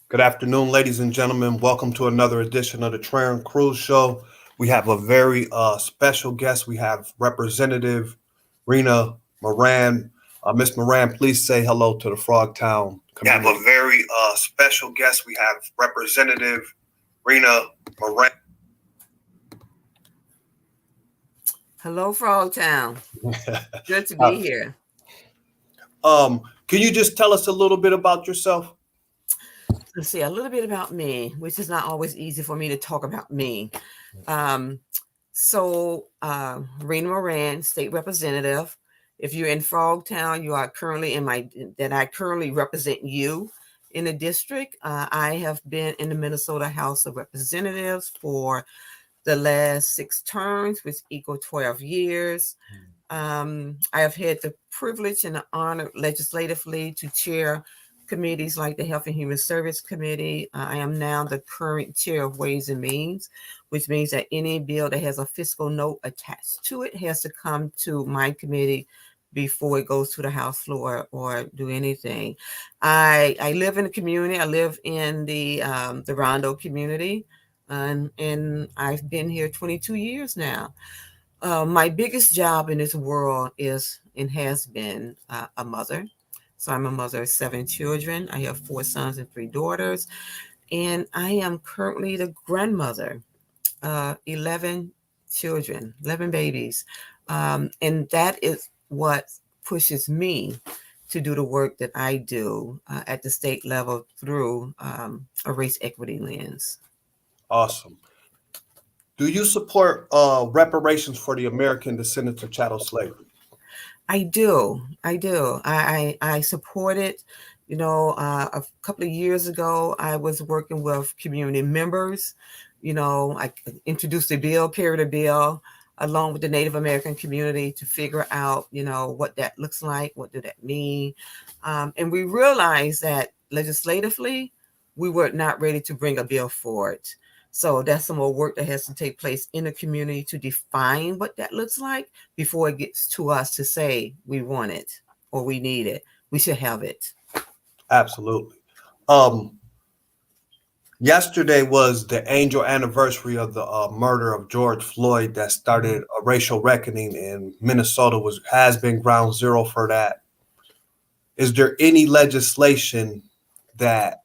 Good afternoon, ladies and gentlemen. Welcome to another edition of the Trahern Crews Show. We have a very special guest. We have Representative Rena Moran. Miss Moran, please say hello to the Frogtown community. We have a very special guest. We have Representative Rena Moran. Hello, Frogtown. Good to be here. Can you just tell us a little bit about yourself? Let's see, a little bit about me, which is not always easy for me to talk about me. Um, Rena Moran, state representative. If you're in Frogtown, you are currently I currently represent you in the district. I have been in the Minnesota House of Representatives for the last 6 terms, which equal 12 years. I have had the privilege and the honor legislatively to chair committees like the Health and Human Service Committee. I am now the current chair of Ways and Means, which means that any bill that has a fiscal note attached to it has to come to my committee before it goes to the House floor or do anything. I live in the community. I live in the Rondo community, and I've been here 22 years now. My biggest job in this world is and has been a mother. So I'm a mother of 7 children. I have 4 sons and 3 daughters. And I am currently the grandmother, 11 children, 11 babies. And that is what pushes me to do the work that I do at the state level through a race equity lens. Awesome. Do you support reparations for the American descendants of chattel slavery? I do. I support it. A couple of years ago, I was working with community members. I introduced a bill, carried a bill along with the Native American community to figure out, what that looks like, what did that mean. And we realized that legislatively, we were not ready to bring a bill forward. So that's some more work that has to take place in the community to define what that looks like before it gets to us to say we want it or we need it. We should have it. Absolutely. Yesterday was the angel anniversary of the murder of George Floyd that started a racial reckoning in Minnesota. Has been ground zero for that. Is there any legislation that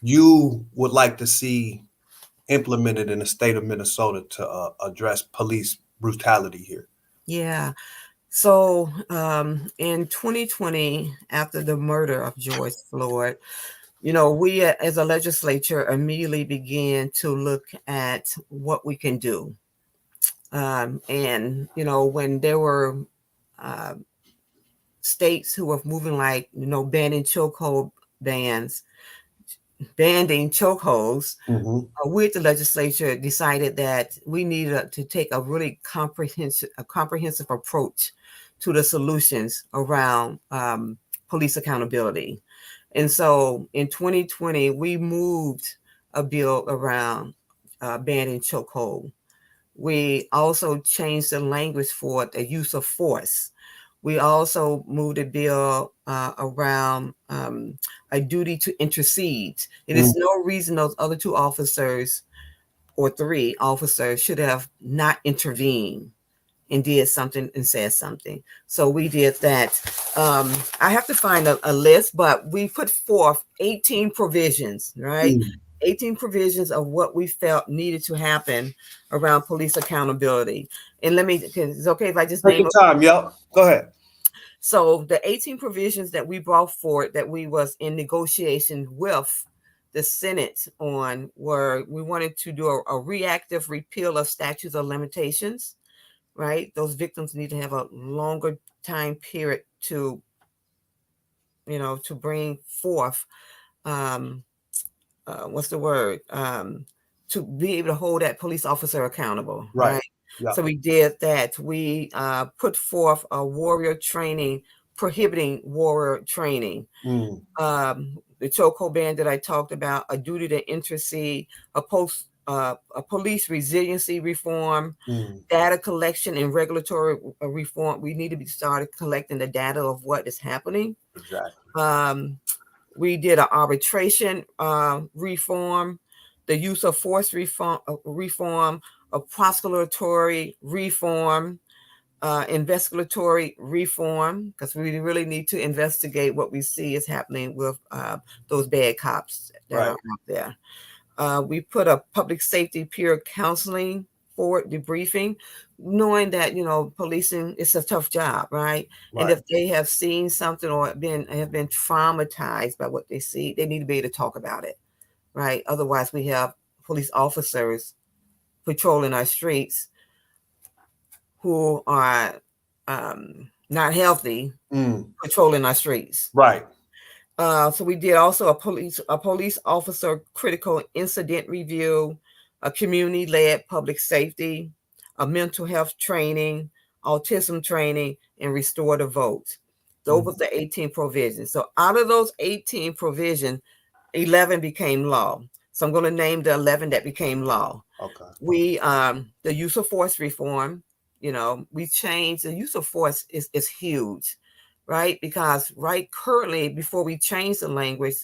you would like to see implemented in the state of Minnesota to address police brutality here? Yeah. So in 2020, after the murder of George Floyd, we as a legislature immediately began to look at what we can do. And, when there were states who were moving like, banning chokehold bans, banding chokeholds, with the legislature decided that we needed to take a really comprehensive approach to the solutions around police accountability. And so in 2020, we moved a bill around banning chokehold. We also changed the language for the use of force. We also moved a bill around a duty to intercede. It is no reason those other 2 officers or 3 officers should have not intervened and did something and said something. So we did that. I have to find a list, but we put forth 18 provisions, right? 18 provisions of what we felt needed to happen around police accountability. And it's okay if I just take name your time. Yep, go ahead. So the 18 provisions that we brought forward that we was in negotiation with the Senate on were, we wanted to do a reactive repeal of statutes of limitations, right? Those victims need to have a longer time period to, to bring forth, what's the word? To be able to hold that police officer accountable, right? Yep. So we did that. We put forth a warrior training, prohibiting warrior training. The chokehold ban that I talked about, a duty to intercede, a police resiliency reform, data collection and regulatory reform. We need to be started collecting the data of what is happening. Exactly. We did an arbitration reform, the use of force reform, a prosecutory reform, investigatory reform, because we really need to investigate what we see is happening with those bad cops that are Right. out there. We put a public safety peer counseling forward, debriefing, knowing that policing is a tough job, right? And Right. if they have seen something or have been traumatized by what they see, they need to be able to talk about it, right? Otherwise, we have police officers patrolling our streets who are not healthy, patrolling our streets. Right. So we did also a police officer critical incident review, a community-led public safety, a mental health training, autism training, and restore the vote. Those were the 18 provisions. So out of those 18 provisions, 11 became law. So I'm going to name the 11 that became law. Okay. We the use of force reform, we changed. The use of force is huge, right? Because currently, before we change the language,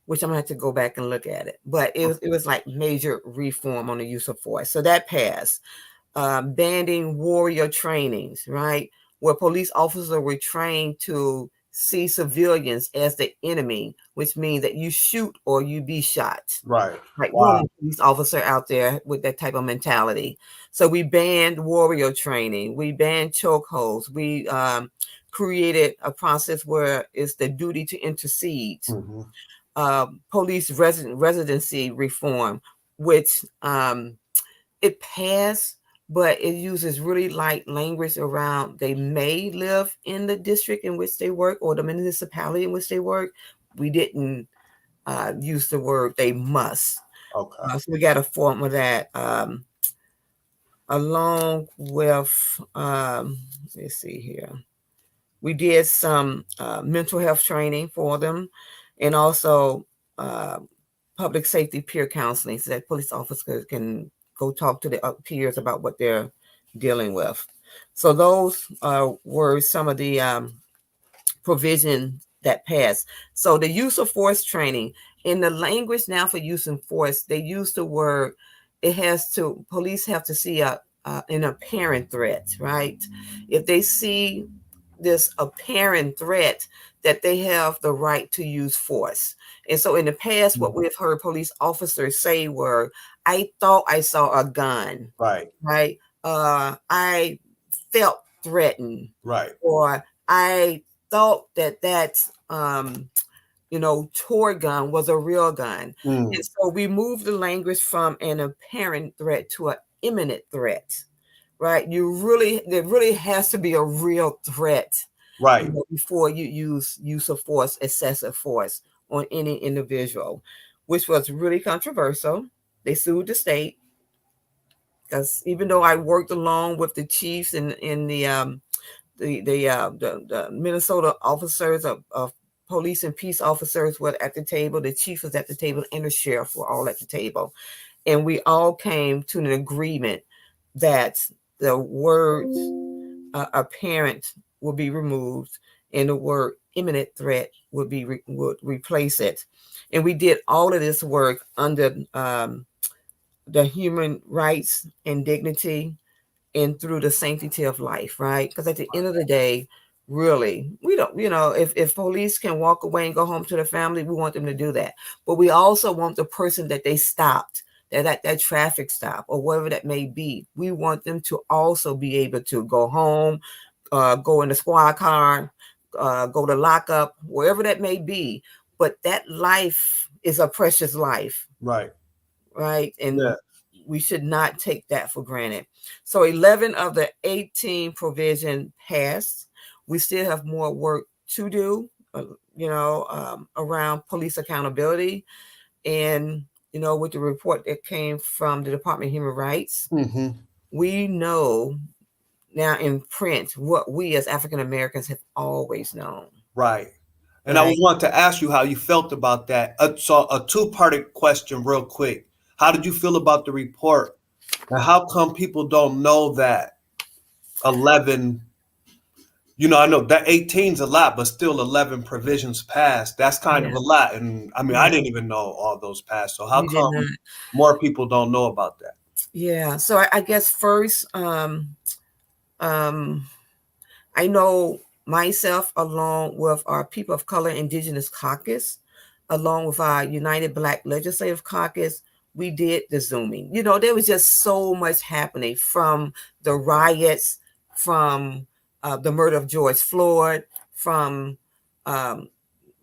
which I'm gonna have to go back and look at it, but it was like major reform on the use of force. So that passed. Banning warrior trainings, right? Where police officers were trained to see civilians as the enemy, which means that you shoot or you be shot. Right. Like, Wow. no police officer out there with that type of mentality. So we banned warrior training. We banned chokeholds. We created a process where it's the duty to intercede. Police residency reform, which it passed, but it uses really light language around they may live in the district in which they work or the municipality in which they work. We didn't use the word they must. Okay. So we got a form of that, along with, let's see here. We did some mental health training for them, and also public safety peer counseling so that police officers can go talk to their peers about what they're dealing with. So those were some of the provisions that passed. So the use of force training, in the language now for use of force, they use the word, police have to see an apparent threat, right? If they see this apparent threat, that they have the right to use force. And so in the past, what we've heard police officers say were, I thought I saw a gun. Right. Right. I felt threatened. Right. Or I thought that toy gun was a real gun. And so we moved the language from an apparent threat to an imminent threat, right? There really has to be a real threat, right, before you use of force, excessive force on any individual, which was really controversial. They sued the state because even though I worked along with the chiefs and in the Minnesota officers of police and peace officers were at the table, the chief was at the table, and the sheriff were all at the table. And we all came to an agreement that the words apparent will be removed and the word imminent threat would replace it. And we did all of this work under the human rights and dignity and through the sanctity of life, right? Because at the end of the day, really, we don't, if police can walk away and go home to their family, we want them to do that. But we also want the person that they stopped, that traffic stop or whatever that may be, we want them to also be able to go home, go in the squad car, go to lockup, wherever that may be. But that life is a precious life. right, Right. And yeah, we should not take that for granted. So 11 of the 18 provision passed. We still have more work to do, around police accountability. And, with the report that came from the Department of Human Rights, we know now in print what we as African Americans have always known. right. And I want to ask you how you felt about that. So a two-parted question real quick. How did you feel about the report? And how come people don't know that 11, I know that 18's a lot, but still 11 provisions passed. That's kind of Yeah, a lot. And I mean, I yeah, didn't even know all those passed. So how you did not. come more people don't know about that? Yeah. So I guess first, um, I know myself, along with our People of Color Indigenous Caucus, along with our United Black Legislative Caucus, we did the Zooming. There was just so much happening, from the riots, from the murder of George Floyd, from um,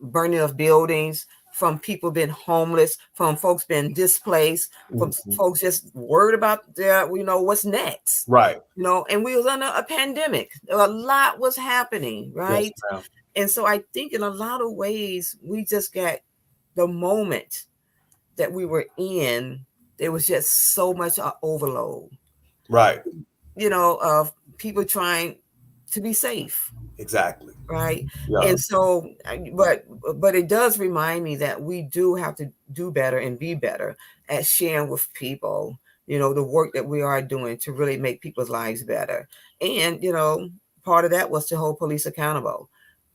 burning of buildings, from people being homeless, from folks being displaced, from Mhm. folks just worried about their, what's next. Right. And we was under a pandemic. A lot was happening, Yes, right? ma'am. And so I think in a lot of ways, we just got the moment that we were in, there was just so much overload, Right. of people trying to be safe, Exactly. right? Yeah. And so, but it does remind me that we do have to do better and be better at sharing with people, the work that we are doing to really make people's lives better. And part of that was to hold police accountable.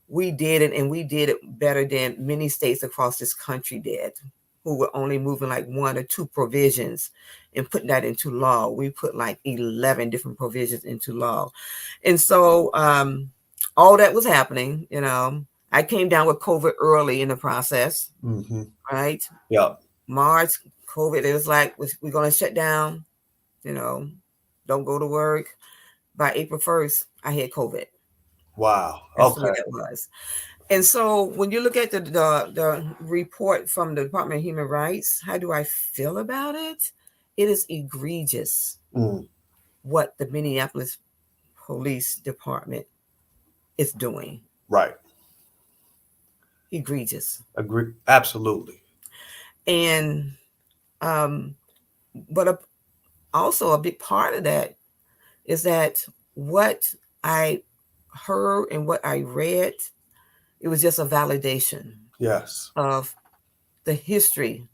We did it, and we did it better than many states across this country did, who were only moving like one or two provisions and putting that into law. We put like 11 different provisions into law. And so all that was happening, I came down with COVID early in the process, Mm-hmm. right? Yeah. March, COVID, it was like, we're going to shut down, you know, don't go to work. By April 1st, I had COVID. Wow. That's the way Okay. that was. And so when you look at the report from the Department of Human Rights, how do I feel about it? It is egregious Mm. what the Minneapolis Police Department is doing. Right. Egregious. Agree. Absolutely. And um, but also a big part of that is that what I heard and what I read, it was just a validation Yes. of the history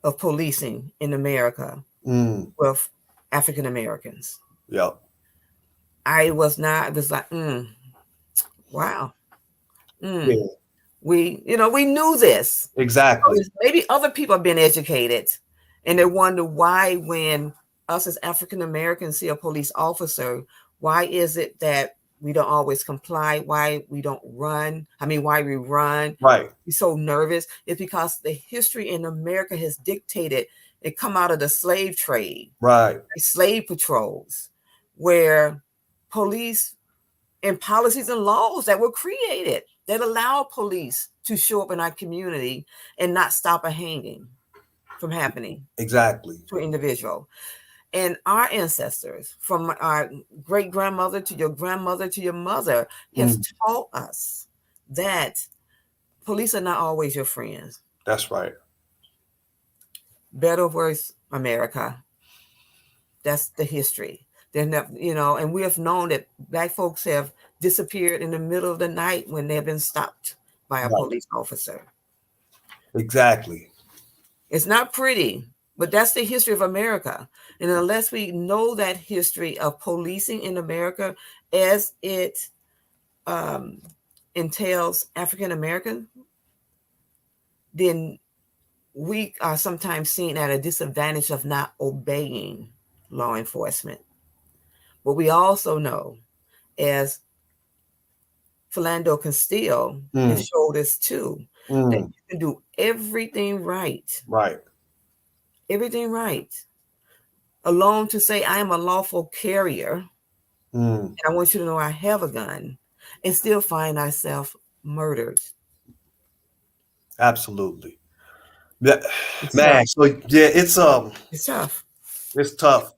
of policing in America Mm. with African Americans. Yep. I was like, wow. Mm. Yeah. We knew this. Exactly. Maybe other people have been educated, and they wonder why, when us as African Americans see a police officer, why is it that we don't always comply? Why we don't run? Why we run? Right. We're so nervous. It's because the history in America has dictated it come out of the slave trade, Right. slave patrols, where police and policies and laws that were created that allow police to show up in our community and not stop a hanging from happening Exactly. to an individual. And our ancestors, from our great grandmother to your grandmother to your mother, has taught us that police are not always your friends. That's right. Better or worse, America. That's the history. They're never, and we have known that Black folks have disappeared in the middle of the night when they've been stopped by a Right. police officer. Exactly. It's not pretty, but that's the history of America. And unless we know that history of policing in America as it entails African American, then we are sometimes seen at a disadvantage of not obeying law enforcement. But we also know, as Philando Castile has showed us too, that you can do everything right, Right. alone to say I am a lawful carrier, and I want you to know I have a gun, and still find ourselves murdered. Absolutely. Yeah, It's man. tough. So yeah, It's tough. it's tough.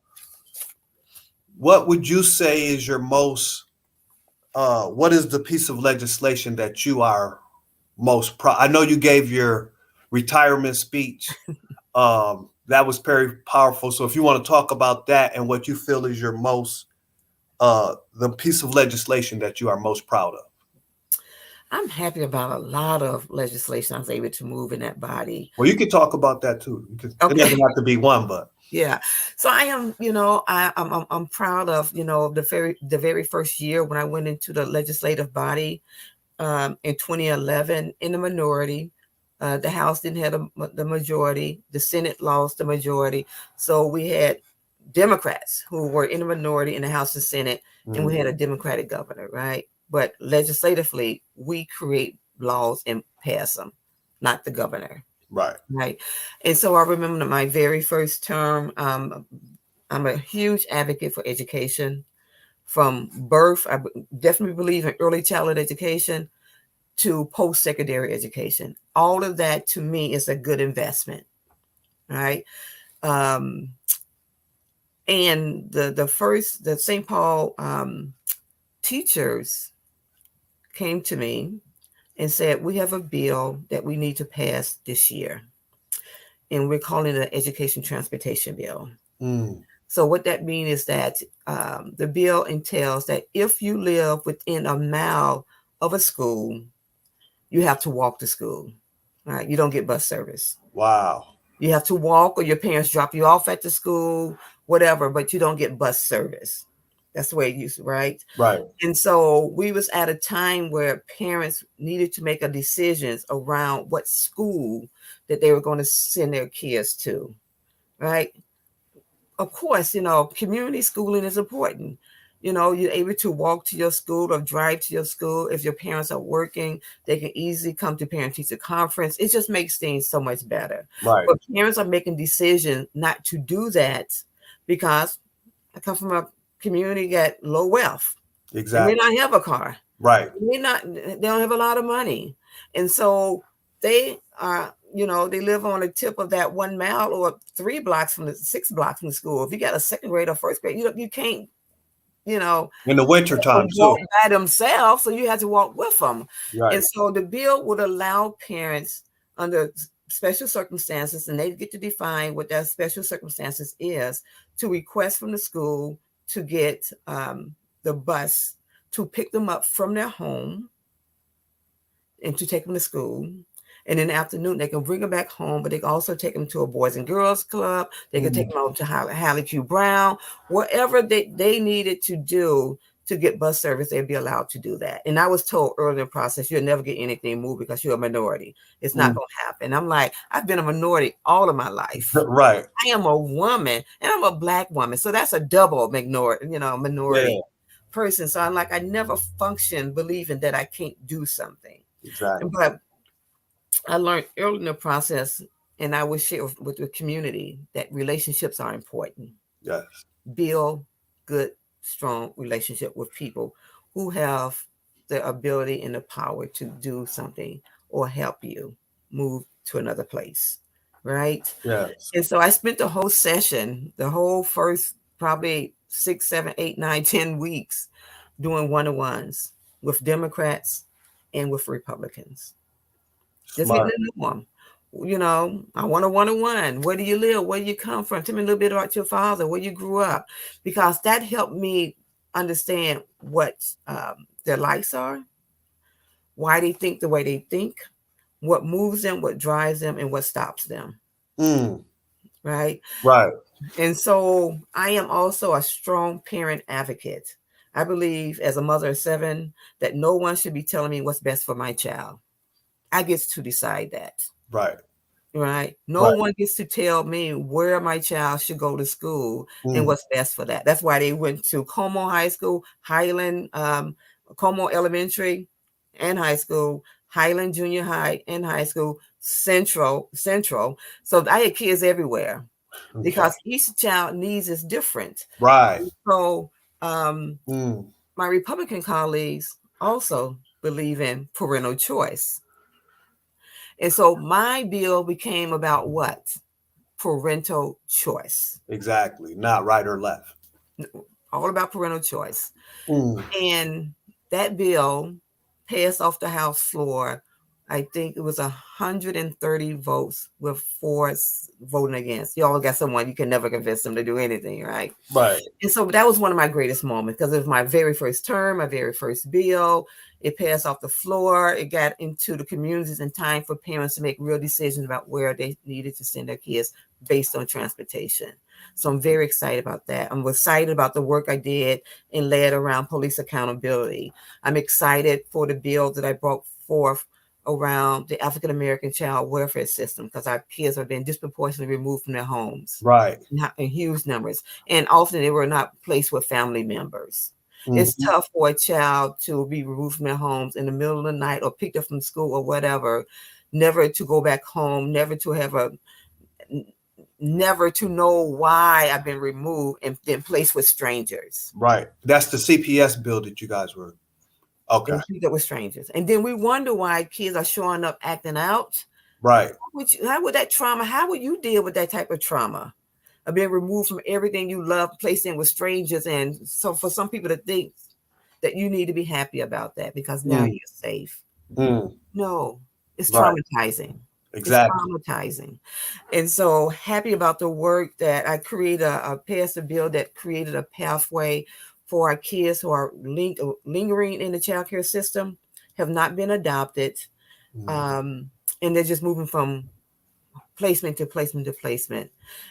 What would you say is your most what is the piece of legislation that you are most proud? I know you gave your retirement speech. That was very powerful. So if you want to talk about that and what you feel is your most the piece of legislation that you are most proud of. I'm happy about a lot of legislation I was able to move in that body. Well, you can talk about that too. It Okay. doesn't have to be one, but Yeah. So I am, I'm proud of, the very first year when I went into the legislative body in 2011 in the minority. The House didn't have the majority. The Senate lost the majority. So we had Democrats who were in the minority in the House and Senate, and we had a Democratic governor, right? But legislatively, we create laws and pass them, not the governor. Right. Right. And so I remember my very first term. I'm a huge advocate for education from birth. I definitely believe in early childhood education to post secondary education. All of that to me is a good investment. Right. Um, and the St. Paul teachers came to me and said, we have a bill that we need to pass this year. And we're calling it an education transportation bill. So what that means is that the bill entails that if you live within a mile of a school, you have to walk to school. Right? You don't get bus service. Wow. You have to walk, or your parents drop you off at the school, whatever, but you don't get bus service. That's the way it used to, right? Right. And so we was at a time where parents needed to make a decisions around what school that they were going to send their kids to, right? Of course, community schooling is important. You're able to walk to your school or drive to your school. If your parents are working, they can easily come to parent-teacher conference. It just makes things so much better. Right. But parents are making decisions not to do that because I come from a community that low wealth. Exactly. They may not have a car. Right. They don't have a lot of money. And so they are, they live on the tip of that 1 mile or 6 blocks from the school. If you got a second grade or first grade, you can't, in the winter time walk by themselves. So you have to walk with them. Right. And so the bill would allow parents under special circumstances, and they get to define what that special circumstances is, to request from the school to get the bus to pick them up from their home and to take them to school. And in the afternoon, they can bring them back home, but they can also take them to a Boys and Girls Club. They can take them out to Hallie Q. Brown, whatever they needed to do to get bus service, they'd be allowed to do that. And I was told early in the process, you'll never get anything moved because you're a minority. It's not going to happen. I'm like, I've been a minority all of my life. Right. I am a woman, and I'm a Black woman. So that's a double minority, minority person. So I'm like, I never function believing that I can't do something. Exactly. But I learned early in the process, and I would share with the community, that relationships are important. Yes. Build good, strong relationship with people who have the ability and the power to do something or help you move to another place. Right? Yes. And so I spent the whole session, the whole first probably 6, 7, 8, 9, 10 weeks doing one-on-ones with Democrats and with Republicans. Just getting to know them. I want a one-on-one. Where do you live? Where do you come from? Tell me a little bit about your father, where you grew up, because that helped me understand what their likes are, why they think the way they think, what moves them, what drives them, and what stops them. Right? Right. And so I am also a strong parent advocate. I believe, as a mother of 7, that no one should be telling me what's best for my child. I get to decide that. Right. Right. No one gets to tell me where my child should go to school and what's best for that. That's why they went to Como High School, Highland, Como Elementary and High School, Highland Junior High and High School, Central. So I had kids everywhere because each child needs is different. Right. So my Republican colleagues also believe in parental choice. And so my bill became about what? Parental choice. Exactly. Not right or left. All about parental choice. And that bill passed off the House floor I think it was 130 votes with four voting against. You always got someone you can never convince them to do anything, right? Right. And so that was one of my greatest moments because it was my very first term, my very first bill. It passed off the floor. It got into the communities in time for parents to make real decisions about where they needed to send their kids based on transportation. So I'm very excited about that. I'm excited about the work I did and led around police accountability. I'm excited for the bill that I brought forth around the African American child welfare system because our kids are being disproportionately removed from their homes Right. in huge numbers, and often they were not placed with family members. It's Mhm. tough for a child to be removed from their homes in the middle of the night or picked up from school or whatever, never to go back home, never to know why I've been removed and then placed with strangers. Right. That's the CPS bill that you guys were. Okay. And picked up with strangers. And then we wonder why kids are showing up acting out. Right. How would that trauma, how would you deal with that type of trauma? Of being removed from everything you love, placed in with strangers. And so for some people to think that you need to be happy about that because now Mm. you're safe. Mm. No, it's Right. traumatizing. It's Exactly. traumatizing. And so happy about the work that I created passed a bill that created a pathway for our kids who are lingering in the child care system, have not been adopted. Mm. And they're just moving from placement to placement to placement.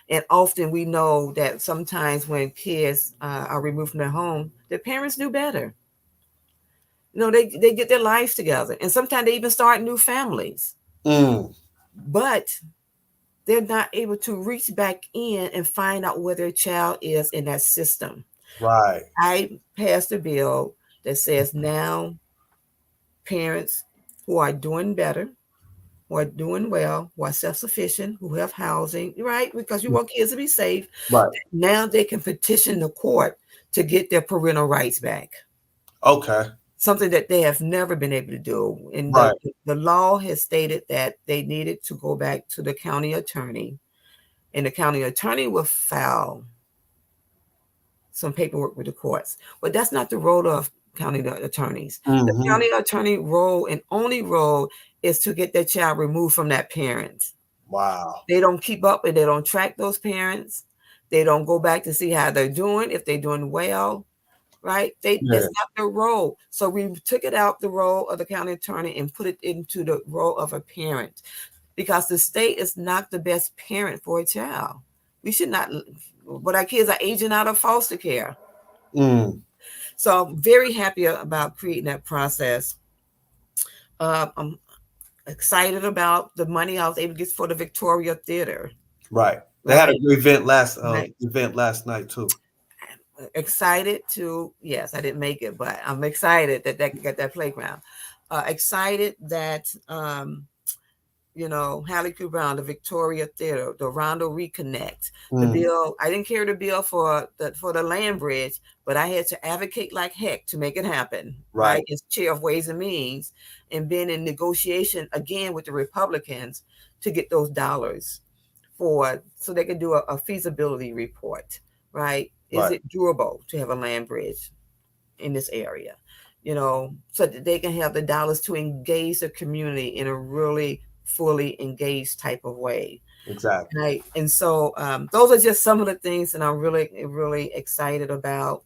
And often we know that sometimes when kids are removed from their home, their parents do better. They get their lives together. And sometimes they even start new families. Mm. But they're not able to reach back in and find out where their child is in that system. Right. I passed a bill that says now parents who are doing better, who are doing well, who are self-sufficient, who have housing, right? Because you want kids to be safe. Right. Now they can petition the court to get their parental rights back. Okay. Something that they have never been able to do. And Right. the law has stated that they needed to go back to the county attorney, and the county attorney will file some paperwork with the courts. But that's not the role of county attorneys. The Mm-hmm. county attorney role and only role is to get that child removed from that parent. Wow. They don't keep up and they don't track those parents. They don't go back to see how they're doing, if they're doing well, right? Yeah. That's not their role. So we took it out the role of the county attorney and put it into the role of a parent, because the state is not the best parent for a child. We should not, but our kids are aging out of foster care. Mm. So I'm very happy about creating that process. I'm excited about the money I was able to get for the Victoria Theater. Right. They had Right. a good event Right. last night too. Excited to, yes, I didn't make it, but I'm excited that they got that playground. Excited that Hallie Q. Brown, the Victoria Theater, the Rondo Reconnect, the Mm. bill. I didn't carry the bill for the land bridge, but I had to advocate like heck to make it happen. Right. As chair of Ways and Means, and been in negotiation again with the Republicans to get those dollars so they could do a feasibility report. Right? Is Right. it durable to have a land bridge in this area? So that they can have the dollars to engage the community in a really fully engaged type of way. Exactly. Right. And so those are just some of the things that I'm really, really excited about,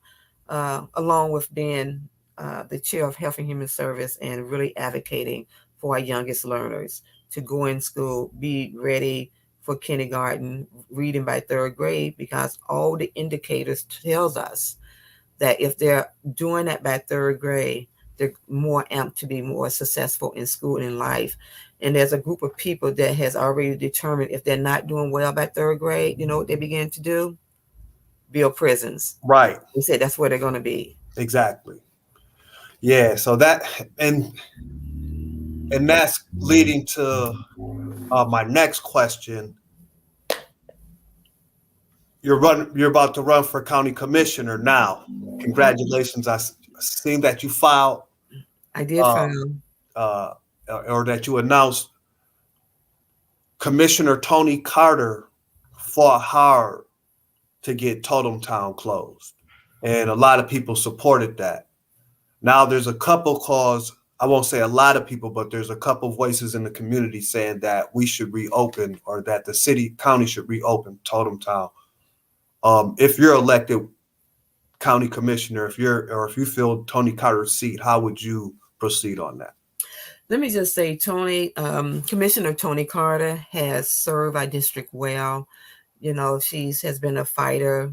along with being the chair of Health and Human Service and really advocating for our youngest learners to go in school, be ready for kindergarten, reading by third grade, because all the indicators tells us that if they're doing that by third grade, they're more amped to be more successful in school and in life. And there's a group of people that has already determined if they're not doing well by third grade, you know what they begin to do? Build prisons. Right. They said that's where they're going to be. Exactly. Yeah. So that and that's leading to my next question. You're about to run for county commissioner now. Congratulations. I seen that you filed I did uh, find. uh, or that you announced. Commissioner Tony Carter fought hard to get Totem Town closed, and a lot of people supported that. Now there's a couple calls I won't say a lot of people, but there's a couple voices in the community saying that we should reopen, or that the city county should reopen Totem Town. If you're elected county commissioner, if you fill Tony Carter's seat, how would you proceed on that? Let me just say, Commissioner Tony Carter has served our district well. You know, has been a fighter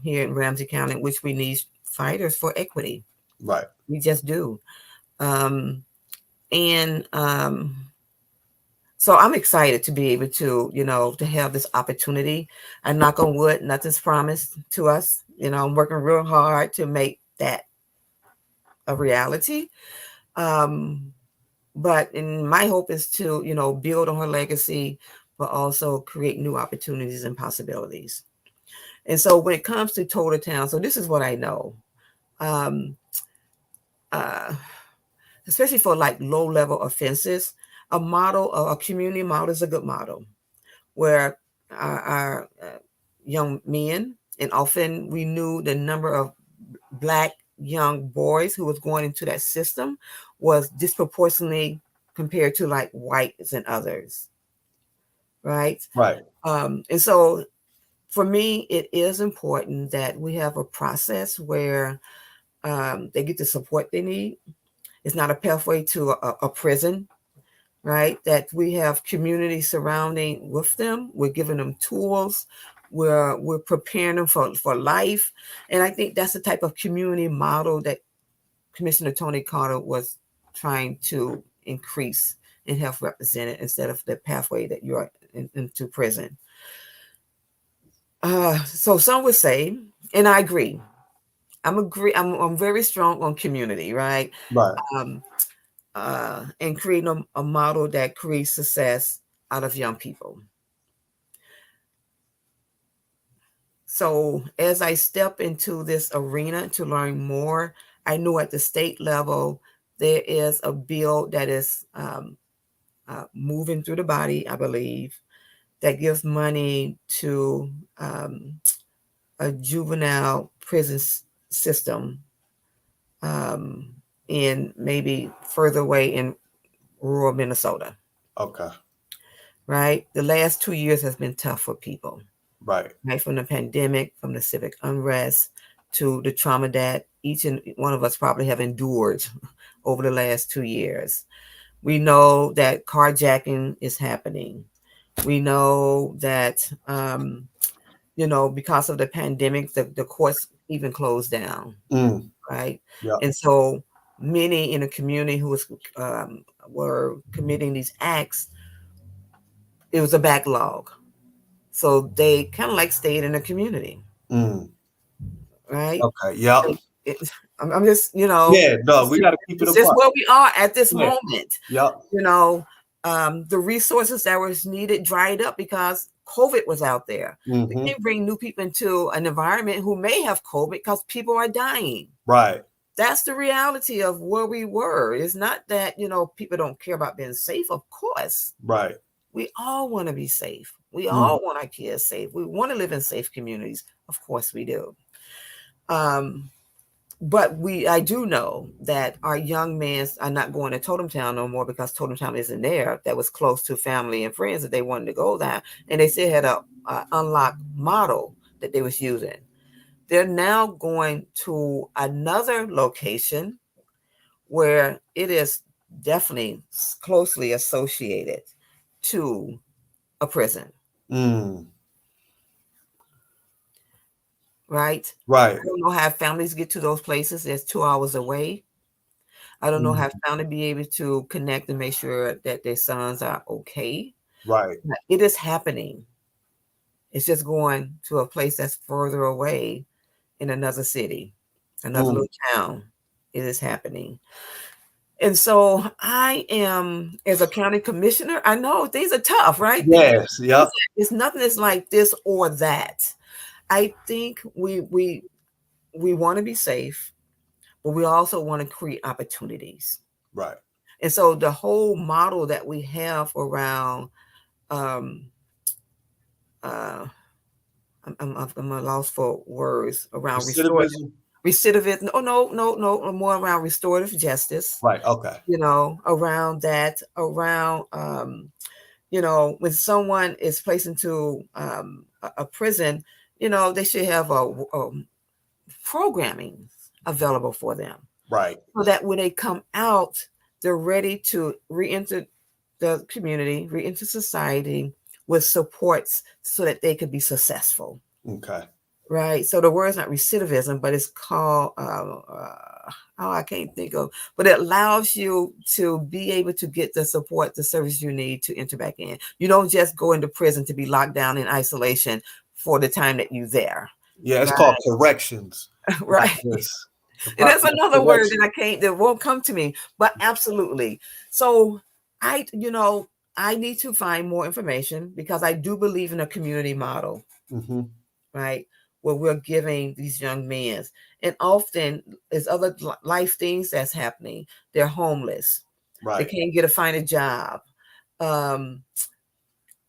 here in Ramsey County, which we need fighters for equity. Right. We just do. And so I'm excited to be able to, to have this opportunity. I knock on wood, nothing's promised to us. I'm working real hard to make that a reality. But my hope is to, build on her legacy, but also create new opportunities and possibilities. And so when it comes to Total Town, so this is what I know. Especially for like low-level offenses, a community model is a good model, where our young men, and often we knew the number of Black young boys who was going into that system was disproportionately compared to like whites and others, right? Right. And so for me, it is important that we have a process where they get the support they need. It's not a pathway to a prison, right? That we have community surrounding with them. We're giving them tools. We're preparing them for life. And I think that's the type of community model that Commissioner Tony Carter was trying to increase and have represented, instead of the pathway that you're into prison. So some would say, and I agree, I'm very strong on community, right? Right. And creating a model that creates success out of young people. So as I step into this arena to learn more, I know at the state level, there is a bill that is moving through the body, I believe, that gives money to a juvenile prison system in maybe further away in rural Minnesota. Okay. Right? The last 2 years has been tough for people. Right. Right? From the pandemic, from the civic unrest, to the trauma that each and one of us probably have endured over the last 2 years. We know that carjacking is happening. We know that, because of the pandemic, the courts even closed down. Right? Yep. And so many in the community who were committing these acts, it was a backlog. So they kind of like stayed in the community. Right? Okay. Yep. I'm just, Yeah, no, we got to keep it apart. This is where we are at this moment. Yep. The resources that was needed dried up because COVID was out there. We can't bring new people into an environment who may have COVID because people are dying. Right. That's the reality of where we were. It's not that, people don't care about being safe. Of course. Right. We all want to be safe. We all want our kids safe. We want to live in safe communities. Of course we do. But I do know that our young men are not going to Totem Town no more because Totem Town isn't there. That was close to family and friends that they wanted to go there. And they still had a unlocked model that they was using. They're now going to another location where it is definitely closely associated to a prison. Right? Right. I don't know how families get to those places. It's 2 hours away. I don't know how families be able to connect and make sure that their sons are okay. Right. It is happening. It's just going to a place that's further away in another city, another little town. It is happening. And so I am, as a county commissioner, I know things are tough, right? Yes. Yep. It's nothing that's like this or that. I think we want to be safe, but we also want to create opportunities. Right. And so the whole model that we have around, I'm a loss for words, around recidivism. recidivism. Oh, no, more around restorative justice. Right. Okay. Around that, around when someone is placed into a prison, they should have a programming available for them, Right. so that when they come out, they're ready to re-enter the community, re-enter society with supports so that they could be successful. Okay. Right. So the word is not recidivism, but it's called I can't think of, but it allows you to be able to get the support, the service you need to enter back in. You don't just go into prison to be locked down in isolation for the time that you're there. Yeah, it's Right. called corrections. Not Right. this. And that's Department of another word Correction. that won't come to me, but absolutely. So I need to find more information because I do believe in a community model, Mm-hmm. right? Where we're giving these young men, and often there's other life things that's happening. They're homeless. They Right. can't find a job. Um,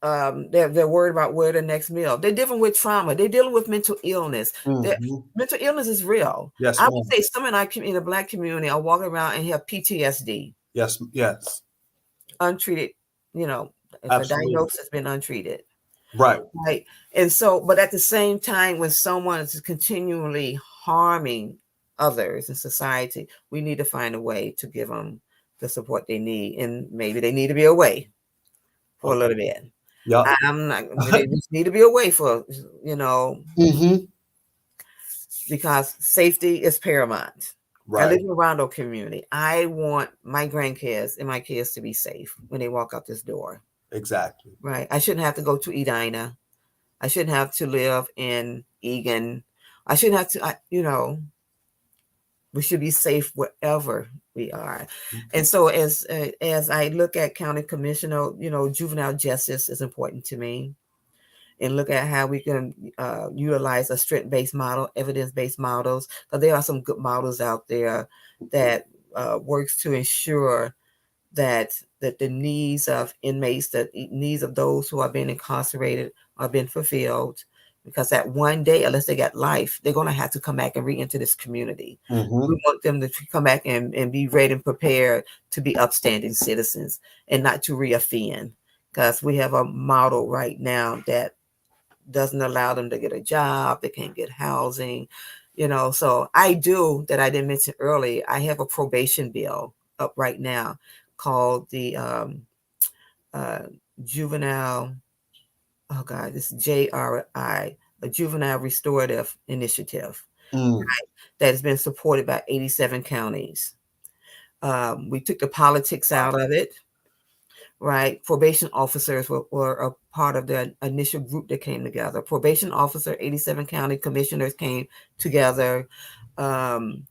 they're worried about where the next meal. They're dealing with trauma. They're dealing with mental illness. Mm-hmm. Mental illness is real. Yes, I would ma'am. say some in the Black community are walking around and have PTSD, Yes. Yes. untreated. If a Absolutely. diagnosis has been untreated, Right. right? And so, but at the same time, when someone is continually harming others in society, we need to find a way to give them the support they need, and maybe they need to be away for a Okay. little bit. Yep. I'm not. They just need to be away for Mm-hmm. because safety is paramount. I Right. live in a Rondo community. I want my grandkids and my kids to be safe when they walk out this door. Exactly. Right. I shouldn't have to go to Edina. I shouldn't have to live in Egan. I shouldn't have to, we should be safe wherever we are. Okay. And so as I look at county commissioner, juvenile justice is important to me, and look at how we can utilize a strength-based model, evidence-based models, because there are some good models out there that works to ensure that the needs of inmates, the needs of those who are being incarcerated are being fulfilled. Because that one day, unless they got life, they're going to have to come back and re-enter this community. Mm-hmm. We want them to come back and be ready and prepared to be upstanding citizens and not to reoffend. Because we have a model right now that doesn't allow them to get a job. They can't get housing, So I didn't mention earlier, I have a probation bill up right now called the uh, juvenile, oh God, this JRI, a juvenile restorative initiative Mm. that has been supported by 87 counties. We took the politics Wow. out of it. Right. Probation officers were a part of the initial group that came together. Probation officer, 87 county commissioners came together. Um,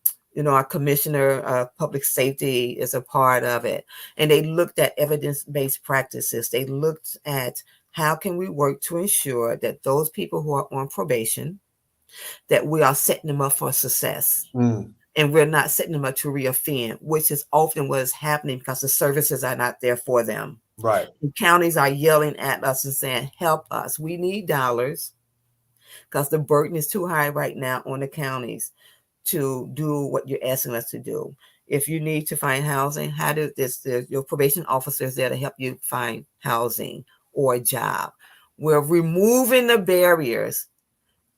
our commissioner of public safety is a part of it. And they looked at evidence-based practices. They looked at how can we work to ensure that those people who are on probation, that we are setting them up for success. Mm. And we're not setting them up to reoffend, which is often what is happening because the services are not there for them. Right. The counties are yelling at us and saying, help us. We need dollars because the burden is too high right now on the counties to do what you're asking us to do. If you need to find housing, how do your probation officers there to help you find housing or a job. We're removing the barriers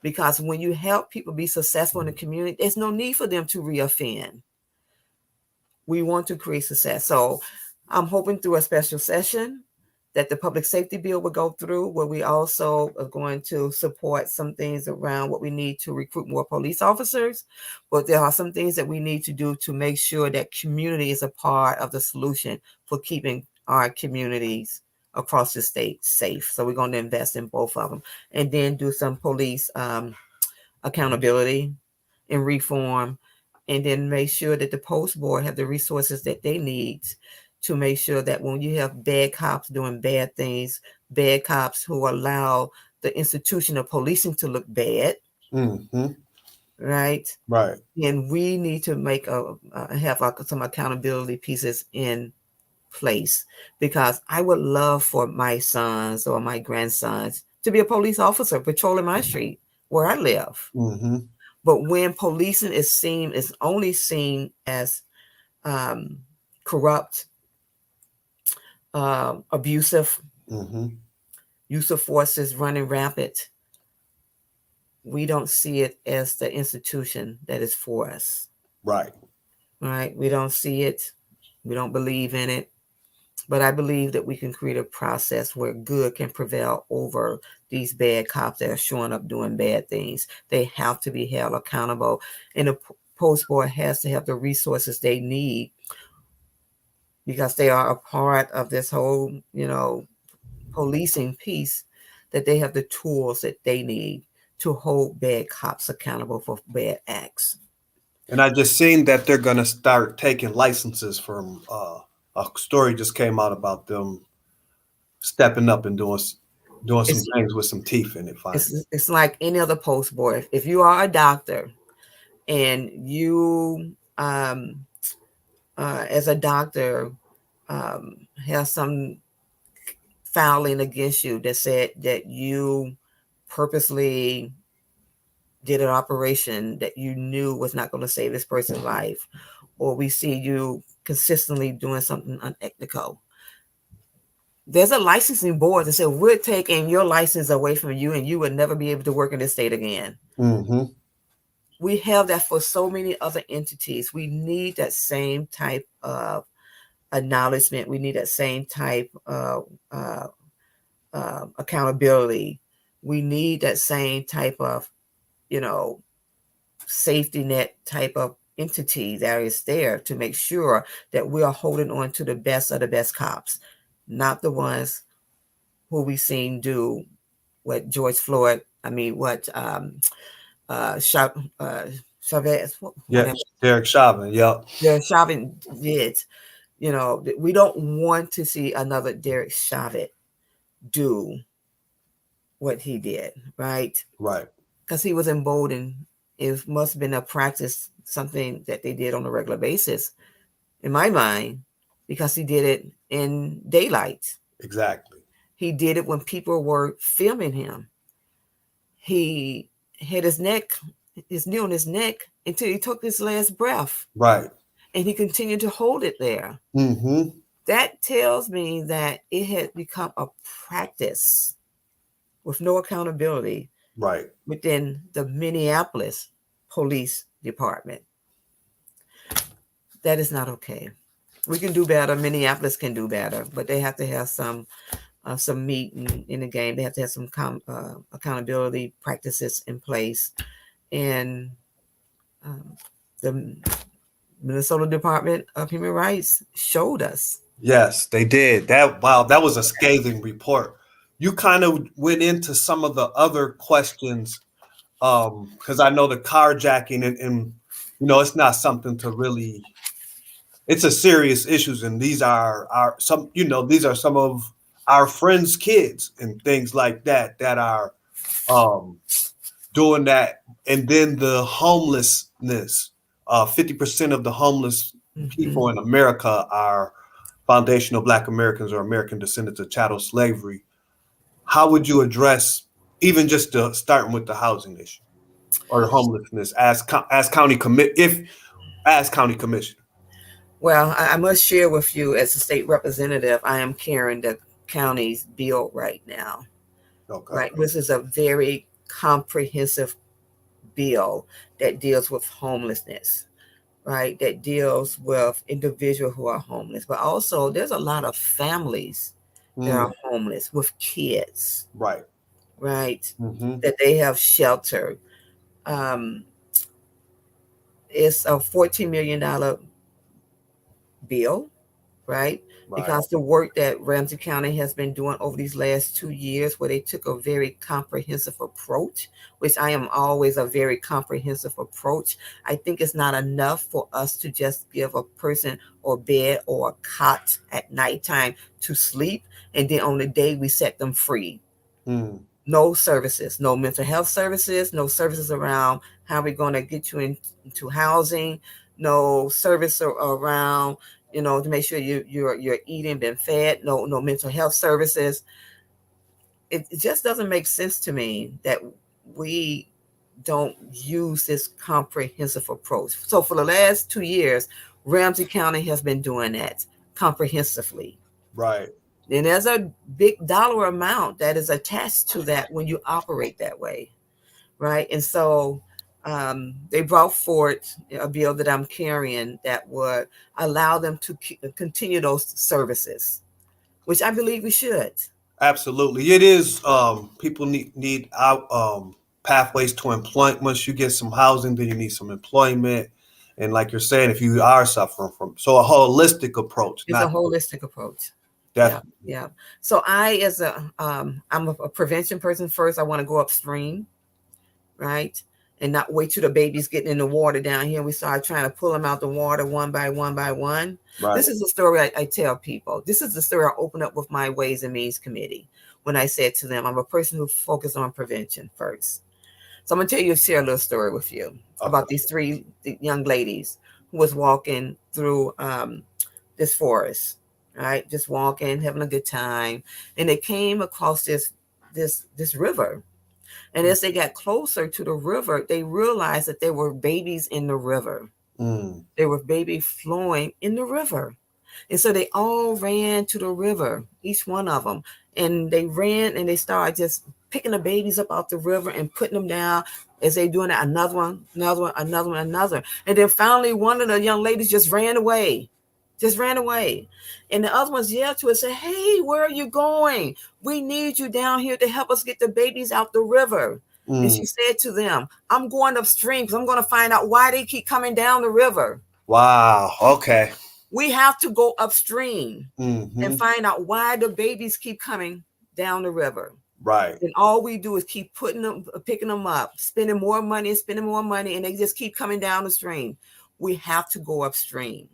because when you help people be successful in the community, there's no need for them to reoffend. We want to create success. So I'm hoping through a special session that the public safety bill will go through, where we also are going to support some things around what we need to recruit more police officers. But there are some things that we need to do to make sure that community is a part of the solution for keeping our communities across the state safe. So we're going to invest in both of them, and then do some police accountability and reform, and then make sure that the post board have the resources that they need to make sure that when you have bad cops doing bad things, bad cops who allow the institution of policing to look bad, Mm-hmm. right? Right. And we need to make have some accountability pieces in place, because I would love for my sons or my grandsons to be a police officer patrolling my street where I live. Mm-hmm. But when policing is only seen as um, corrupt, abusive, Mm-hmm. use of force is running rampant, we don't see it as the institution that is for us. Right. Right? We don't see it. We don't believe in it. But I believe that we can create a process where good can prevail over these bad cops that are showing up doing bad things. They have to be held accountable. And the post board has to have the resources they need because they are a part of this whole, policing piece, that they have the tools that they need to hold bad cops accountable for bad acts. And I just seen that they're gonna start taking licenses from. A story just came out about them stepping up and doing some It's things with some teeth in it. Finally. it's like any other post board. If you are a doctor and you as a doctor have some filing against you that said that you purposely did an operation that you knew was not going to save this person's life, or we see you consistently doing something unethical, there's a licensing board that said we're taking your license away from you and you would never be able to work in this state again. Mm-hmm. We have that for so many other entities. We need that same type of acknowledgement. We need that same type of accountability. We need that same type of, you know, safety net type of entity that is there to make sure that we are holding on to the best of the best cops, not the ones who we seen do what George Floyd, I mean, what Chavez, Yeah, whatever, Derek Chauvin. Yep. Derek Chauvin did. You know, we don't want to see another Derek Chauvin do what he did, right? Right. Because he was emboldened. It must have been a practice, something that they did on a regular basis, in my mind, because he did it in daylight. Exactly. He did it when people were filming him. He had his knee on his neck until he took his last breath, Right. and he continued to hold it there. Mm-hmm. That tells me that it had become a practice with no accountability Right. within the Minneapolis Police Department. That is not okay. We can do better. Minneapolis can do better, but they have to have some meat in the game. They have to have some accountability practices in place, and um, the Minnesota Department of Human Rights showed us. Yes, they did. That was a scathing report. You kind of went into some of the other questions, because I know the carjacking and it's not something to really. It's a serious issues, and these are these are some of our friends' kids and things like that are um doing that. And then the homelessness. 50% of the homeless Mm-hmm. people in America are foundational Black Americans or American descendants of chattel slavery. How would you address even just starting with the housing issue or the homelessness as county commit if as county commissioner? Well, I must share with you, as a state representative, I am carrying the county's bill right now. Okay. Right, this is a very comprehensive bill that deals with homelessness, right? That deals with individuals who are homeless, but also there's a lot of families that Mm, are homeless with kids, right. right? Mm-hmm. That they have shelter. Um, it's a $14 million bill, right? Right. Because the work that Ramsey County has been doing over these last 2 years, where they took a very comprehensive approach, which I am always a very comprehensive approach. I think it's not enough for us to just give a person or bed or a cot at nighttime to sleep, and then on the day we set them free. Mm, No services, no mental health services, no services around how we're going to get you into housing, no service around, to make sure you're eating, been fed, no mental health services. It just doesn't make sense to me that we don't use this comprehensive approach. So for the last 2 years, Ramsey County has been doing that comprehensively. Right. And there's a big dollar amount that is attached to that when you operate that way, right? And so they brought forth a bill that I'm carrying that would allow them to continue those services, which I believe we should. Absolutely. It is people need out pathways to employment. Once you get some housing, then you need some employment. And like you're saying, if you are suffering from so a holistic approach, It's a not holistic approach. Yeah, definitely. yeah. So I'm a prevention person first. I want to go upstream, right? And not wait till the baby's getting in the water down here. We start trying to pull them out the water one by one by one. Right. This is the story I tell people. This is the story I open up with my Ways and Means Committee when I said to them, I'm a person who focuses on prevention first. So I'm going to share a little story with you about these three young ladies who was walking through this forest, right? Just walking, having a good time. And they came across this river. And as they got closer to the river, they realized that there were babies in the river. Mm. There were babies flowing in the river. And so they all ran to the river, each one of them. And they ran and they started just picking the babies up out the river and putting them down as they doing that, another one, another one, another one, another. And then finally one of the young ladies just ran away. And the other ones yelled to her and said, hey, where are you going? We need you down here to help us get the babies out the river. Mm. And she said to them, I'm going upstream because I'm going to find out why they keep coming down the river. Wow. Okay. We have to go upstream and find out why the babies keep coming down the river. Right. And all we do is keep picking them up, spending more money, and they just keep coming down the stream. We have to go upstream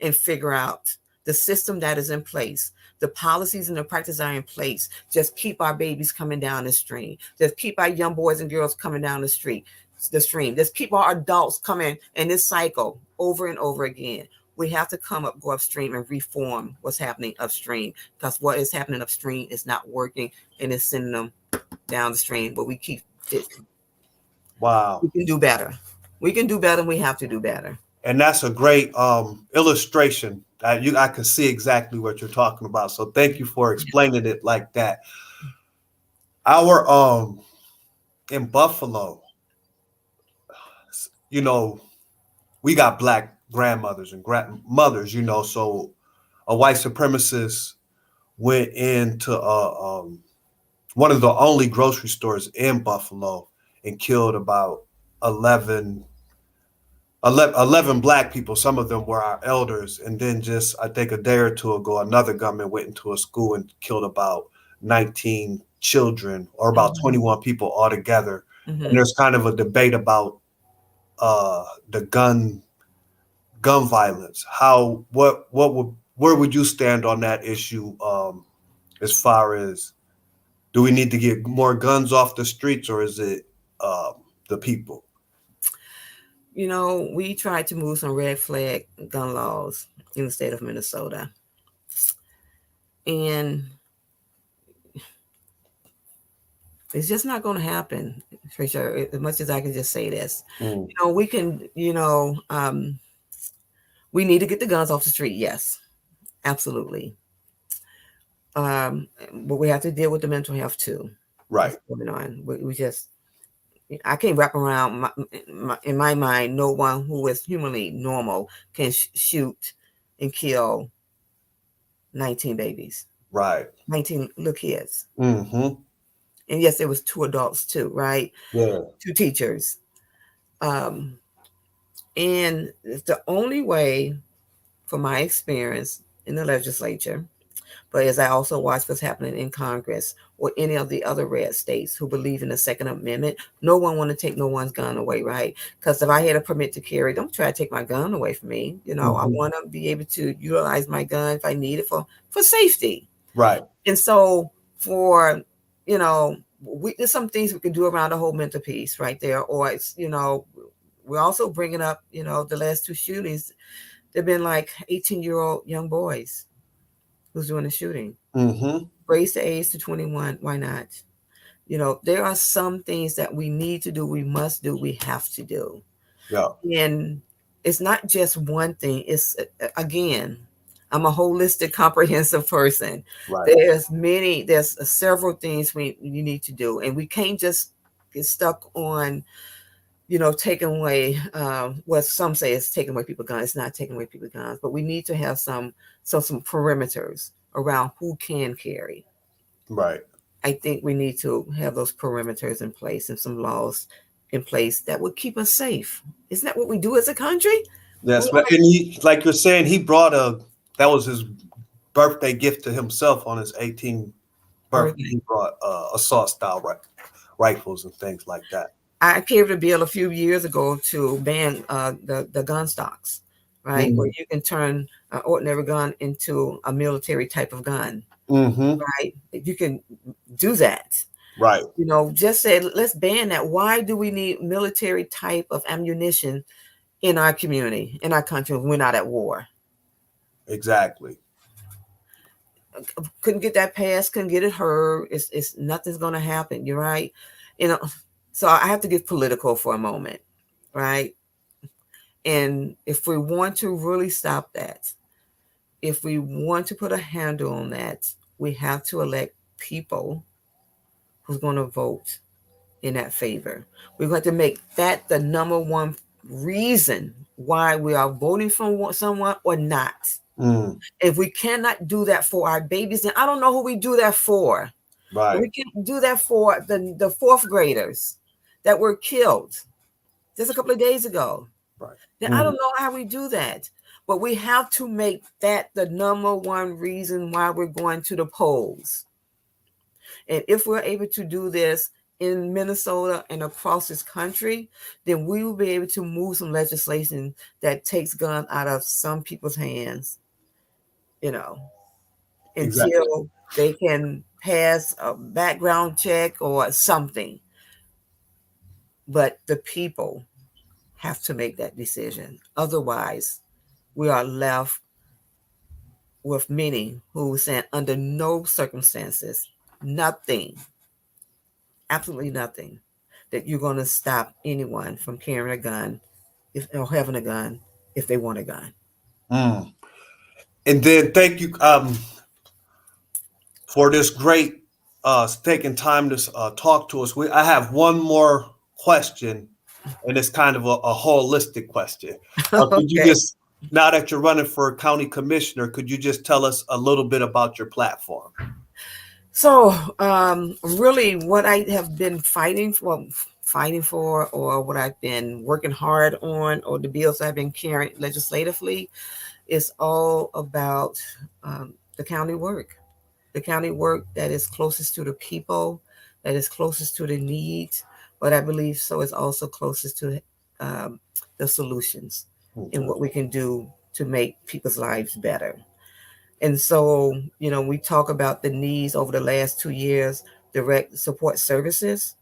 and figure out the system that is in place. The policies and the practices are in place. Just keep our babies coming down the stream. Just keep our young boys and girls coming down the stream. Just keep our adults coming in this cycle over and over again. We have to go upstream and reform what's happening upstream, because what is happening upstream is not working and it's sending them down the stream. But we keep it. Wow. We can do better. We can do better, and we have to do better. And that's a great illustration. I can see exactly what you're talking about. So thank you for explaining it like that. Our in Buffalo, you know, we got Black grandmothers and grandmothers, you know, so a white supremacist went into one of the only grocery stores in Buffalo and killed about 11 Black people. Some of them were our elders. And then just, I think a day or two ago, another gunman went into a school and killed about 19 children, or about 21 people altogether. And there's kind of a debate about the gun violence. Where would you stand on that issue, as far as, do we need to get more guns off the streets, or is it the people? You know, we tried to move some red flag gun laws in the state of Minnesota. And it's just not going to happen, for sure, as much as I can just say this. You know, we can, we need to get the guns off the street. Yes, absolutely. But we have to deal with the mental health too. Right. Going on. I can't wrap around in my mind, no one who is humanly normal can shoot and kill 19 babies. Right. 19 little kids. Mm-hmm. And yes, there was 2 adults too, right? Yeah. 2 teachers. And the only way, from my experience in the legislature, but as I also watch what's happening in Congress or any of the other red states who believe in the Second Amendment, no one want to take no one's gun away, right? Because if I had a permit to carry, don't try to take my gun away from me. You know, I want to be able to utilize my gun if I need it for safety. Right. And so there's some things we can do around the whole mental piece right there. Or it's, we're also bringing up, the last 2 shootings, they've been like 18-year-old young boys who's doing the shooting. Raise the age to 21. Why not? There are some things that we need to do, we must do, we have to do. Yeah. And it's not just one thing. It's again, I'm a holistic, comprehensive person. Right. There's several things you need to do, and we can't just get stuck on, taking away what some say is taking away people guns. It's not taking away people guns, but we need to have some perimeters around who can carry. Right. I think we need to have those perimeters in place and some laws in place that would keep us safe. Isn't that what we do as a country? Yes, but and he, like you're saying, he brought that was his birthday gift to himself on his 18th birthday. He brought assault style rifles and things like that. I carried a bill a few years ago to ban the gun stocks, right? Mm-hmm. Where you can turn an ordinary gun into a military type of gun, mm-hmm. right? You can do that. Right. Just say, let's ban that. Why do we need military type of ammunition in our community, in our country, when we're not at war? Exactly. Couldn't get that passed, couldn't get it heard. It's nothing's going to happen. You're right. So I have to get political for a moment, right? And if we want to really stop that, if we want to put a handle on that, we have to elect people who's going to vote in that favor. We're going to make that the number one reason why we are voting for someone or not. Mm. If we cannot do that for our babies, then I don't know who we do that for. Right. We can't do that for the fourth graders that were killed just a couple of days ago. Right. Then I don't know how we do that. But we have to make that the number one reason why we're going to the polls. And if we're able to do this in Minnesota and across this country, then we will be able to move some legislation that takes guns out of some people's hands, Exactly. until they can pass a background check or something. But the people have to make that decision. Otherwise, we are left with many who saying under no circumstances, nothing, absolutely nothing, that you're going to stop anyone from carrying a gun or having a gun if they want a gun. Mm. And then thank you for this great taking time to talk to us. I have one more question, and it's kind of a holistic question. Could you just, now that you're running for county commissioner, could you just tell us a little bit about your platform? So, really, what I have been fighting for, or what I've been working hard on, or the bills I've been carrying legislatively, is all about the county work. The county work that is closest to the people, that is closest to the needs, but I believe so is also closest to the solutions and what we can do to make people's lives better. And so, we talk about the needs over the last 2 years, direct support services.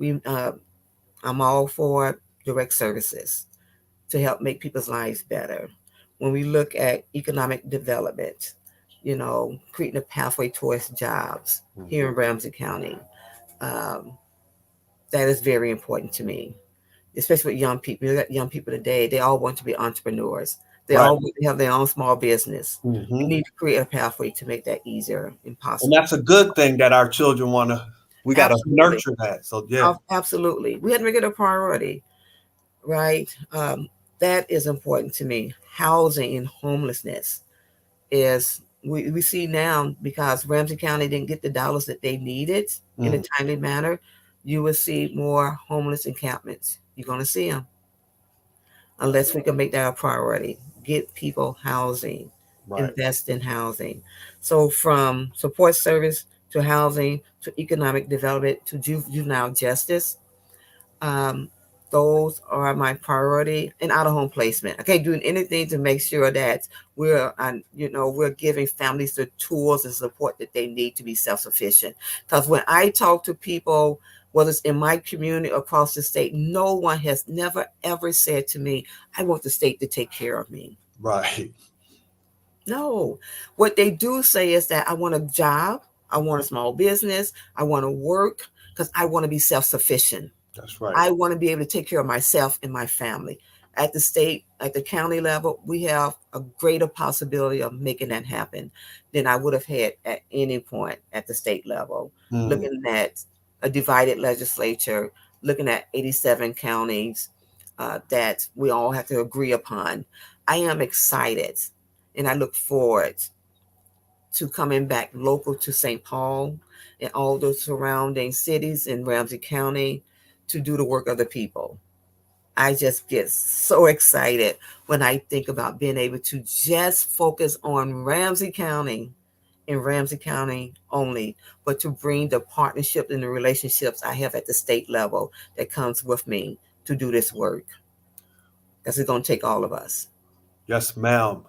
I'm all for direct services to help make people's lives better. When we look at economic development, creating a pathway towards jobs here in Ramsey County, that is very important to me, especially with young people. You got young people today, they all want to be entrepreneurs. They all want to have their own small business. We need to create a pathway to make that easier and possible. And that's a good thing that our children we got to nurture that. So, yeah. Absolutely. We had to make it a priority, right? That is important to me. Housing and homelessness is, we see now, because Ramsey County didn't get the dollars that they needed in a timely manner, you will see more homeless encampments. You're going to see them. Unless we can make that a priority. Get people housing, invest in housing. So from support service to housing to economic development to juvenile justice, those are my priority. And out of home placement. I can't do anything to make sure that we're giving families the tools and support that they need to be self-sufficient. Because when I talk to people, whether it's in my community or across the state, no one has never, ever said to me, I want the state to take care of me. Right. No. What they do say is that I want a job, I want a small business, I want to work, because I want to be self-sufficient. That's right. I want to be able to take care of myself and my family. At the state, at the county level, we have a greater possibility of making that happen than I would have had at any point at the state level. Mm. Looking at a divided legislature, looking at 87 counties that we all have to agree upon. I am excited and I look forward to coming back local to St. Paul and all those surrounding cities in Ramsey County to do the work of the people. I just get so excited when I think about being able to just focus on Ramsey County and Ramsey County only, but to bring the partnership and the relationships I have at the state level that comes with me to do this work. Because it's going to take all of us. Yes, ma'am.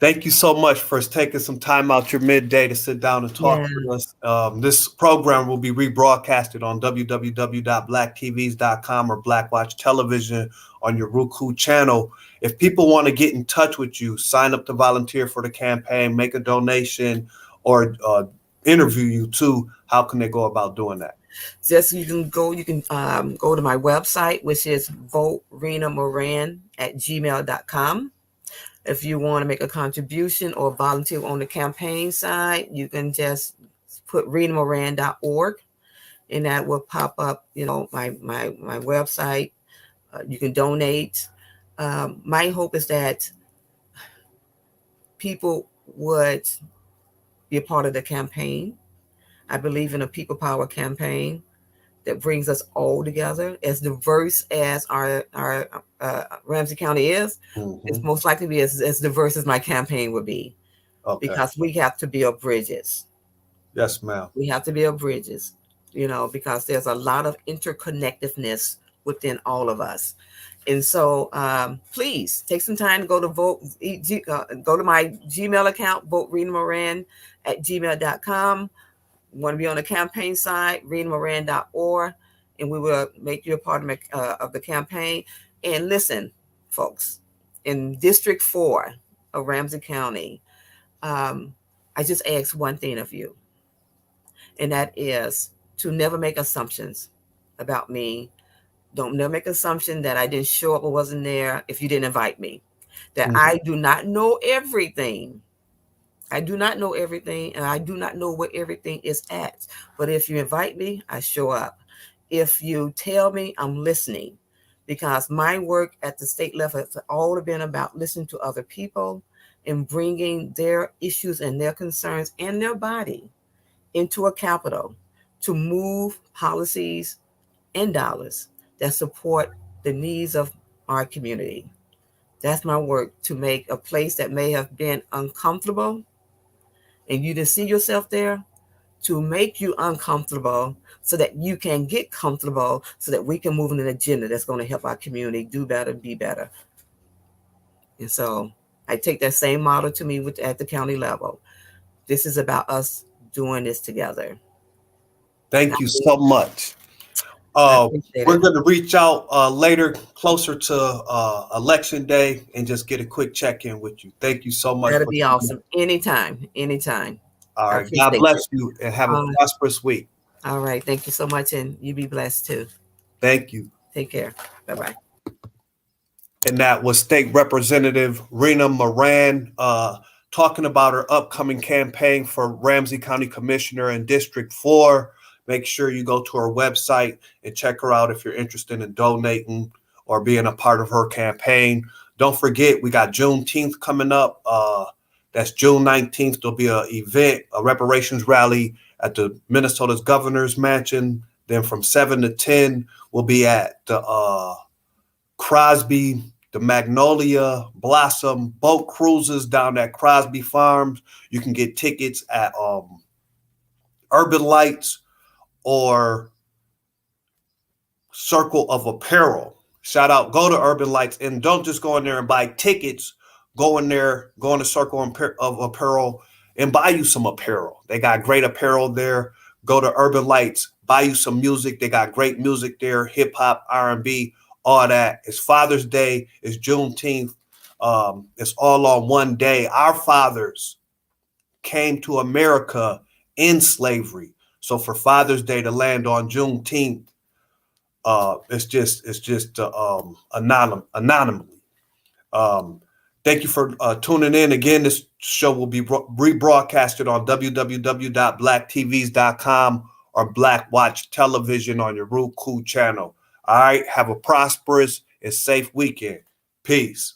Thank you so much for taking some time out your midday to sit down and talk to us. This program will be rebroadcasted on www.blacktvs.com or Black Watch Television on your Roku channel. If people want to get in touch with you, sign up to volunteer for the campaign, make a donation, or interview you too, how can they go about doing that? Just you can go to my website, which is voterenamoran@gmail.com. If you want to make a contribution or volunteer on the campaign side, you can just put renamoran.org and that will pop up, my website. You can donate. My hope is that people would be a part of the campaign. I believe in a people power campaign that brings us all together, as diverse as our Ramsey County is. Mm-hmm. It's most likely to be as diverse as my campaign would be. Okay. Because we have to build bridges. Yes, ma'am. We have to build bridges, because there's a lot of interconnectedness within all of us. And so please take some time to go to go to my Gmail account, voterenamoran@gmail.com. Want to be on the campaign side, renamoran.org, and we will make you a part of the campaign. And listen, folks, in District 4 of Ramsey County, I just ask one thing of you, and that is to never make assumptions about me. Don't never make assumption that I didn't show up or wasn't there if you didn't invite me, that I do not know everything. I do not know everything, and I do not know where everything is at. But if you invite me, I show up. If you tell me, I'm listening, because my work at the state level has all been about listening to other people and bringing their issues and their concerns and their body into a capital to move policies and dollars that support the needs of our community. That's my work, to make a place that may have been uncomfortable and you didn't see yourself there, to make you uncomfortable so that you can get comfortable, so that we can move in an agenda that's going to help our community do better, be better. And so I take that same model to me at the county level. This is about us doing this together. Thank you so much. We're going to reach out later, closer to Election Day, and just get a quick check-in with you. Thank you so much. That'll be awesome. Anytime. All right. God bless you and have a prosperous week. All right. Thank you so much, and you be blessed too. Thank you. Take care. Bye-bye. And that was State Representative Rena Moran talking about her upcoming campaign for Ramsey County Commissioner in District 4. Make sure you go to her website and check her out if you're interested in donating or being a part of her campaign. Don't forget, we got Juneteenth coming up. That's June 19th. There'll be an event, a reparations rally at the Minnesota's Governor's Mansion. Then from 7 to 10, we'll be at the Crosby, the Magnolia Blossom boat cruises down at Crosby Farms. You can get tickets at Urban Lights or Circle of Apparel. Shout out, go to Urban Lights, and don't just go in there and buy tickets. Go in there, go in the Circle of Apparel and buy you some apparel. They got great apparel there. Go to Urban Lights, buy you some music. They got great music there, hip hop, R&B, all that. It's Father's Day. It's Juneteenth. It's all on one day. Our fathers came to America in slavery. So for Father's Day to land on Juneteenth, it's just anonymous. Thank you for tuning in. Again, this show will be rebroadcasted on www.blacktvs.com or Black Watch Television on your Roku channel. All right. Have a prosperous and safe weekend. Peace.